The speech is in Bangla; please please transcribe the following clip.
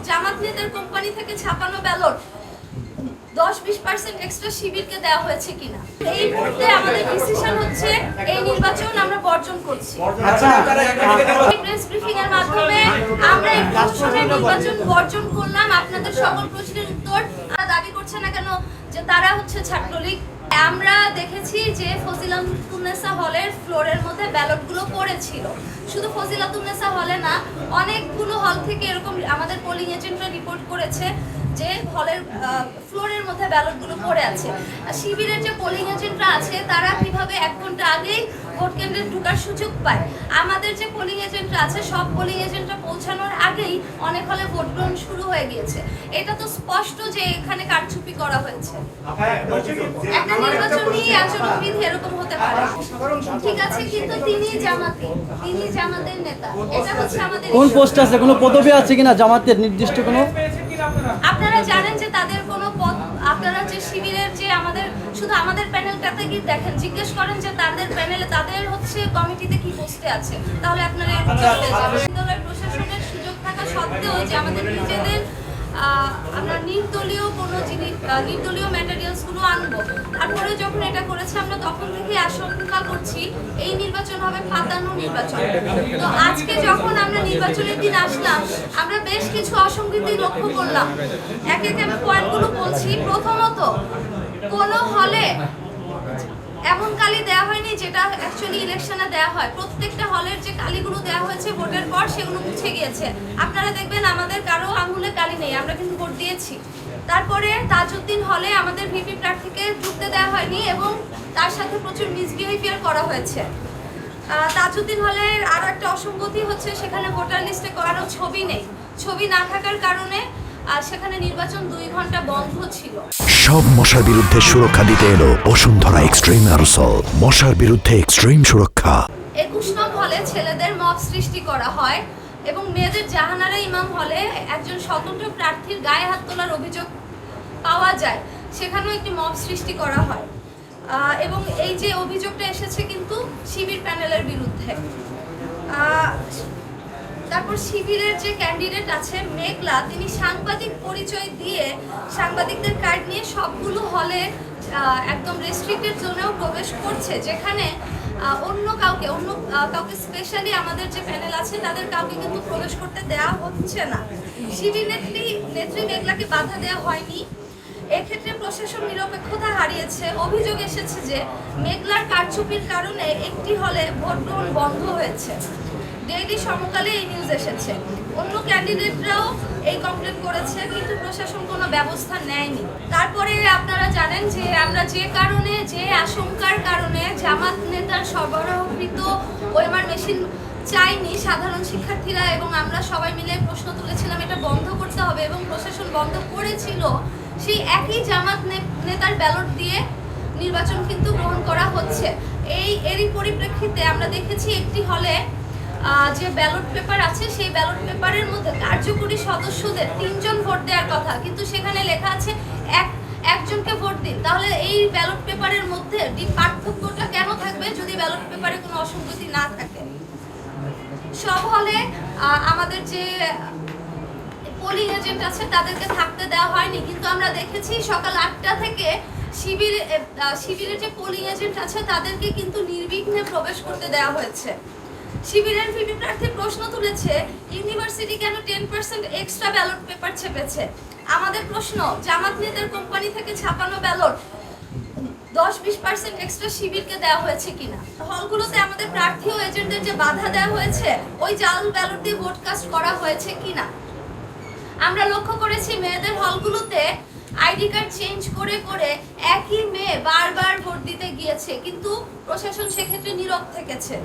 জামাত নেতার কোম্পানি থেকে ছাপানো ব্যালট 10-20% এক্সট্রা শিবিরকে দেওয়া হয়েছে কিনা এই মুহূর্তে আমাদের ডিসিশন হচ্ছে এই নির্বাচন আমরা বর্জন করছি। প্রেস ব্রিফিং এর মাধ্যমে আমরা এই প্রশ্নের নির্বাচন বর্জন করলাম। আপনাদের সকল প্রশ্নের উত্তর দাবি করছে না কেন যে তারা হচ্ছে ছাত্রলীগ। আমরা দেখেছি যে ফজিলাতুন্নেসা হলের ফ্লোরের মধ্যে ব্যালটগুলো পড়েছিল। শুধু ফজিলাতুন্নেসা হলে না, অনেকগুলো হল থেকে এরকম আমাদের পোলিং এজেন্টরা রিপোর্ট করেছে যে হলের ফ্লোরের মধ্যে ব্যালটগুলো পড়ে আছে। শিবিরের যে পোলিং এজেন্টরা আছে তারা কিভাবে 1 ঘন্টা আগেই ভোট কেন্দ্রে ঢোকার সুযোগ পায়। আমাদের যে পোলিং এজেন্টরা আছে সব পোলিং এজেন্টরা পৌঁছানোর আগেই অনেক হলে ভোট গ্রহণ শুরু হয়ে গিয়েছে। এটা তো স্পষ্ট যে এখানে কারচুপি করা হয়েছে। একটা নির্বাচনী আচরণবিধি এরকম হতে পারে, ঠিক আছে, কিন্তু তিনি জামাতের নেতা। এটা হচ্ছে আমাদের কোন পোস্ট আছে, কোনো পদবি আছে কিনা জামাতের নির্দিষ্ট কোনো? আপনারা জানেন যে তাদের কোনো পদ, আপনারা যে শিবিরের যে শুধু আমাদের প্যানেলটাতে কি দেখেন, জিজ্ঞেস করেন যে তাদের প্যানেলে তাদের হচ্ছে কমিটিতে কি পোস্টে আছে, তাহলে আপনারা জানতে যাবেন। বিদ্যালয় প্রশাসনের সুযোগ থাকা সত্ত্বেও যে আমাদের নিজেদের আমরা নির্দলীয় কোনো জিনিস, নির্দলীয় ম্যাটেরিয়ালসগুলো আনবো, তারপরে যখন এটা করেছে আমরা তখন থেকেই আশঙ্কা করছি এই নির্বাচন হবে ফাতানো নির্বাচন। তো আজকে যখন আমরা নির্বাচনের দিন আসলাম, আমরা বেশ কিছু অসঙ্গতি লক্ষ্য করলাম। একে একে আমি পয়েন্টগুলো বলছি। প্রথমত, কোনো হলে এমন কালি দেওয়া হয়নি যেটা অ্যাকচুয়ালি ইলেকশনে দেওয়া হয়। প্রত্যেকটা হলের যে কালিগুলো দেওয়া হয়েছে ভোটের পর সেগুলো মুছে গিয়েছে। আপনারা দেখবেন আমাদের কারো আঙুলে কালি নেই, আমরা কিন্তু ভোট দিয়েছি। তারপরে তাজউদ্দিন হলে আমাদের ভিপি প্রার্থীকে ঢুকতে দেওয়া হয়নি এবং তার সাথে প্রচুর মিসবিহেভিয়ার করা হয়েছে। তাজউদ্দিন হলের আরও একটা অসঙ্গতি হচ্ছে সেখানে ভোটার লিস্টে কারো ছবি নেই। ছবি না থাকার কারণে সেখানে নির্বাচন 2 ঘন্টা বন্ধ ছিল। সব মশার বিরুদ্ধে সুরক্ষা দিতে এলো বসুন্ধরা এক্সট্রিম অ্যারোসল, মশার বিরুদ্ধে এক্সট্রিম সুরক্ষা। 21 নং হলে ছেলেদের মব সৃষ্টি করা হয় এবং মেয়েদের জাহানারা ইমাম হলে একজন স্বতন্ত্র প্রার্থীর গায়ে হাত তোলার অভিযোগ পাওয়া যায়, সেখানেও একটি মব সৃষ্টি করা হয় এবং এই যে অভিযোগটা এসেছে কিন্তু শিবির প্যানেলের বিরুদ্ধে। তারপর শিবিরের যে ক্যান্ডিডেট আছে মেঘলা, তিনি সাংবাদিক পরিচয় দিয়ে সাংবাদিকদের কার্ড নিয়ে সবগুলো হলে একদম রেস্ট্রিক্টেড জোনেও প্রবেশ করছে, যেখানে অন্য কাউকে স্পেশালি আমাদের যে প্যানেল আছে তাদের কাউকে কিন্তু প্রবেশ করতে দেওয়া হচ্ছে না। শিবির নেত্রী মেঘলাকে বাধা দেওয়া হয়নি। এক্ষেত্রে প্রশাসন নিরপেক্ষতা হারিয়েছে। অভিযোগ এসেছে যে মেঘলার কারচুপির কারণে একটি হলে ভোট গ্রহণ বন্ধ হয়েছে। ডেইলি সমকালে এই নিউজ এসেছে। অন্য ক্যান্ডিডেটরাও এই কমপ্লেন করেছে, কিন্তু প্রশাসন কোনো ব্যবস্থা নেয়নি। তারপরে আপনারা জানেন যে আমরা যে আশঙ্কার কারণে জামাত নেতার সরবরাহকৃত ওএমআর মেশিন চাইনি, সাধারণ শিক্ষার্থীরা এবং আমরা সবাই মিলে প্রশ্ন তুলেছিলাম এটা বন্ধ করতে হবে এবং প্রশাসন বন্ধ করেছিল, সেই একই জামাত নেতার ব্যালট দিয়ে নির্বাচন কিন্তু গ্রহণ করা হচ্ছে। এরই পরিপ্রেক্ষিতে আমরা দেখেছি একটি হলে যে ব্যালট পেপার আছে সেই ব্যালট পেপারের মধ্যে কার্যকরী সদস্যদের 3 জন ভোট দেওয়ার কথা, কিন্তু সেখানে লেখা আছে একজনকে ভোট দিন। তাহলে এই ব্যালট পেপারের মধ্যে পার্থক্যটা কেন থাকবে যদি ব্যালট পেপারে কোনো অসঙ্গতি না থাকে? সব হলে আমাদের যে পোলিং এজেন্ট আছে তাদেরকে থাকতে দেওয়া হয়নি, কিন্তু আমরা দেখেছি সকাল 8টা থেকে শিবিরের যে পোলিং এজেন্ট আছে তাদেরকে কিন্তু নির্বিঘ্নে প্রবেশ করতে দেওয়া হয়েছে। শিবিরের ভিপি প্রার্থী প্রশ্ন তুলেছে ইউনিভার্সিটি কেন 10% এক্সট্রা ব্যালট পেপার ছেপেছে। আমাদের প্রশ্ন, জামাত নেতার কোম্পানি থেকে ছাপানো ব্যালট 10-20% এক্সট্রা শিবিরকে দেওয়া হয়েছে কিনা। হলগুলোতে আমাদের প্রার্থী ও এজেন্টদের যে বাধা দেওয়া হয়েছে ওই জাল ব্যালট দিয়ে ভোট কাস্ট করা হয়েছে কিনা। আমরা লক্ষ্য করেছি মেয়েদের হলগুলোতে আইডি কার্ড চেঞ্জ করে করে একই মেয়ে বারবার ভোট দিতে গিয়েছে, কিন্তু প্রশাসন সেক্ষেত্রে নীরব থেকেছে।